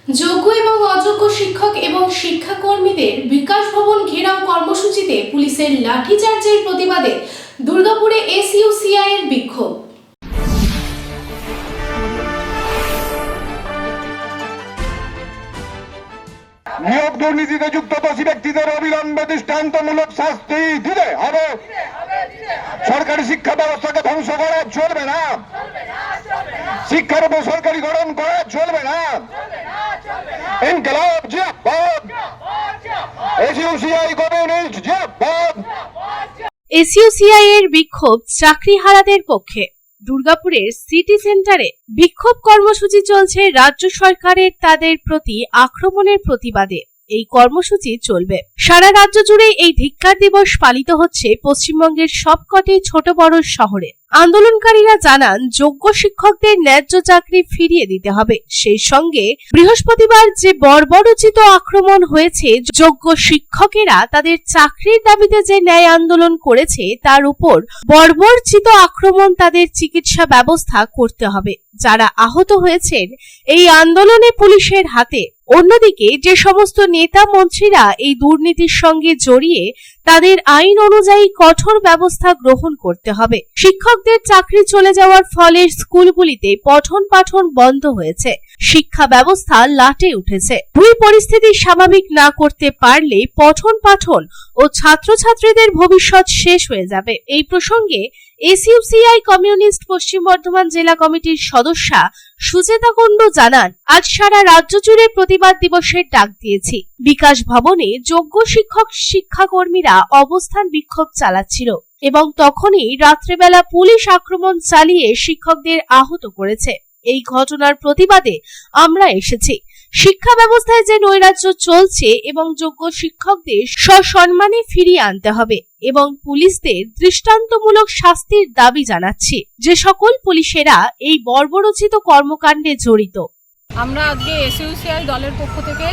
যোগ্য এবং অযোগ্য শিক্ষক এবং শিক্ষাকর্মীদের বিকাশ ভবন ঘেরাও কর্মসূচিতে পুলিশের লাঠিচার্জের প্রতিবাদে দুর্গাপুরে এসইউসিআই এর বিক্ষোভ। নিয়োগ দুর্নীতিতে যুক্ত দোষী ব্যক্তিদের অবিলম্বে দৃষ্টান্তমূলক শাস্তি দিতে হবে। সরকারি শিক্ষা ব্যবস্থাকে ধ্বংস করা চলবে না, শিক্ষার উপর সরকারিকরণ করা চলবে না। ইনকলাব জিন্দাবাদ, এসইউসিআই কমিউনিস্ট জিন্দাবাদ। এসইউসিআই এর বিক্ষোভ চাকরিহারাদের পক্ষে। দুর্গাপুরের সিটি সেন্টারে বিক্ষোভ কর্মসূচি চলছে রাজ্য সরকারের তাদের প্রতি আক্রমণের প্রতিবাদে। এই কর্মসূচি চলবে সারা রাজ্য জুড়ে। এই ধিক্কার দিবস পালিত হচ্ছে পশ্চিমবঙ্গের সবকটি ছোট বড় শহরে। আন্দোলনকারীরা জানান যোগ্য শিক্ষকদের ন্যায্য চাকরি ফিরিয়ে দিতে হবে। সেই সঙ্গে বৃহস্পতিবার যে বর্বরোচিত আক্রমণ হয়েছে, যোগ্য শিক্ষকেরা তাদের চাকরির দাবিতে যে ন্যায় আন্দোলন করেছে তার উপর বর্বরচিত আক্রমণ তাদের চিকিৎসা ব্যবস্থা করতে হবে। যারা আহত হয়েছেন এই আন্দোলনে পুলিশের হাতে। অন্যদিকে যে সমস্ত নেতা মন্ত্রীরা এই দুর্নীতির সঙ্গে জড়িয়ে তাদের আইন অনুযায়ী কঠোর ব্যবস্থা গ্রহণ করতে হবে। শিক্ষকদের চাকরি চলে যাওয়ার ফলে স্কুলগুলিতে পঠন পাঠন বন্ধ হয়েছে, শিক্ষা ব্যবস্থা লাটে উঠেছে। দুই পরিস্থিতি স্বাভাবিক না করতে পারলে পঠন পাঠন ও ছাত্রছাত্রীদের ভবিষ্যৎ শেষ হয়ে যাবে। এই প্রসঙ্গে এসইউসিআই কমিউনিস্ট পশ্চিম বর্ধমান জেলা কমিটির সদস্যা সুচেতা কুণ্ডু জানান, আজ সারা রাজ্য জুড়ে প্রতিবাদ দিবসের ডাক দিয়েছি। বিকাশ ভবনে যোগ্য শিক্ষক শিক্ষাকর্মীরা অবস্থান বিক্ষোভ চালাচ্ছিল এবং তখনই রাত্রেবেলা পুলিশ আক্রমণ চালিয়ে শিক্ষকদের আহত করেছে। এই ঘটনার প্রতিবাদে আমরা এসেছি। শিক্ষা ব্যবস্থায় যে নৈরাজ্য চলছে এবং যোগ্য শিক্ষকদের সসম্মানে ফিরিয়ে আনতে হবে এবং পুলিশদের দৃষ্টান্তমূলক শাস্তির দাবি জানাচ্ছি, যে সকল পুলিশেরা এই বর্বরোচিত কর্মকাণ্ডে জড়িত। আমরা আজকে এসইউসিআই দলের পক্ষ থেকে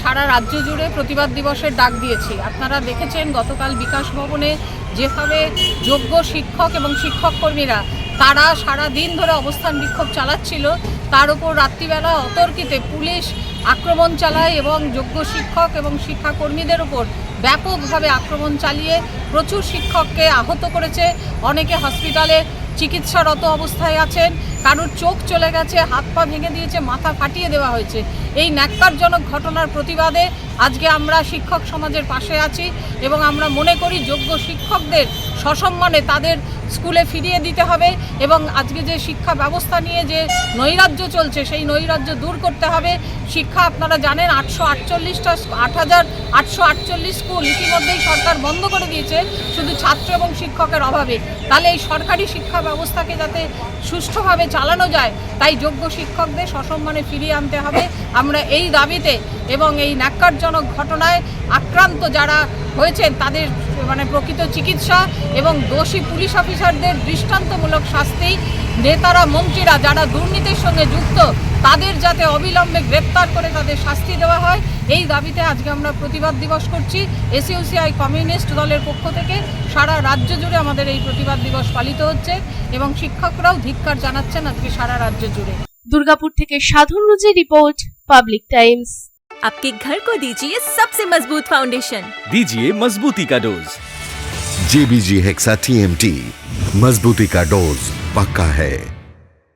সারা রাজ্য জুড়ে প্রতিবাদ দিবসের ডাক দিয়েছি। আপনারা দেখেছেন গতকাল বিকাশ ভবনে যেভাবে যোগ্য শিক্ষক এবং শিক্ষক কর্মীরা তারা সারা দিন ধরে অবস্থান বিক্ষোভ চালাচ্ছিল, তার উপর রাত্রিবেলা অতর্কিতে পুলিশ আক্রমণ চালায় এবং যোগ্য শিক্ষক এবং শিক্ষাকর্মীদের উপর ব্যাপকভাবে আক্রমণ চালিয়ে প্রচুর শিক্ষককে আহত করেছে। অনেকে হসপিটালে চিকিৎসারত অবস্থায় আছেন, কারোর চোখ চলে গেছে, হাত পা ভেঙে দিয়েছে, মাথা ফাটিয়ে দেওয়া হয়েছে। এই ন্যাক্কারজনক ঘটনার প্রতিবাদে আজকে আমরা শিক্ষক সমাজের পাশে আছি এবং আমরা মনে করি যোগ্য শিক্ষকদের সসম্মানে তাদের স্কুলে ফিরিয়ে দিতে হবে এবং আজকে যে শিক্ষা ব্যবস্থা নিয়ে যে নৈরাজ্য চলছে সেই নৈরাজ্য দূর করতে হবে। শিক্ষা আপনারা জানেন 8,848 স্কুল ইতিমধ্যেই সরকার বন্ধ করে দিয়েছে শুধু ছাত্র এবং শিক্ষকের অভাবে। তাহলে এই সরকারি শিক্ষা ব্যবস্থাকে যাতে সুষ্ঠুভাবে চালানো যায় তাই যোগ্য শিক্ষকদের সসম্মানে ফিরিয়ে আনতে হবে। আমরা এই দাবিতে এবং এই ন্যাক্কারজনক ঘটনায় আক্রান্ত যারা হয়েছেন তাদের প্রকৃত চিকিৎসা এবং দোষী পুলিশ অফিসারদের দৃষ্টান্তমূলক শাস্তি, নেতারা মন্ত্রীরা যারা দুর্নীতির সঙ্গে যুক্ত তাদের যাতে অবিলম্বে গ্রেপ্তার করে তাদের শাস্তি দেওয়া হয়, এই দাবিতে আজকে আমরা প্রতিবাদ দিবস করছি। এসইউসিআই কমিউনিস্ট দলের পক্ষ থেকে সারা রাজ্য জুড়ে আমাদের এই প্রতিবাদ দিবস পালিত হচ্ছে এবং শিক্ষকরাও ধিক্কার জানাচ্ছেন আজকে সারা রাজ্য জুড়ে। দুর্গাপুর থেকে সাধন রুজির রিपोर्ट, पब्लिक टाइम्स। आपके घर को दीजिए सबसे मजबूत फाउंडेशन, दीजिए मजबूती का डोज। JBG हेक्सा TMT, मजबूती का डोज पक्का है।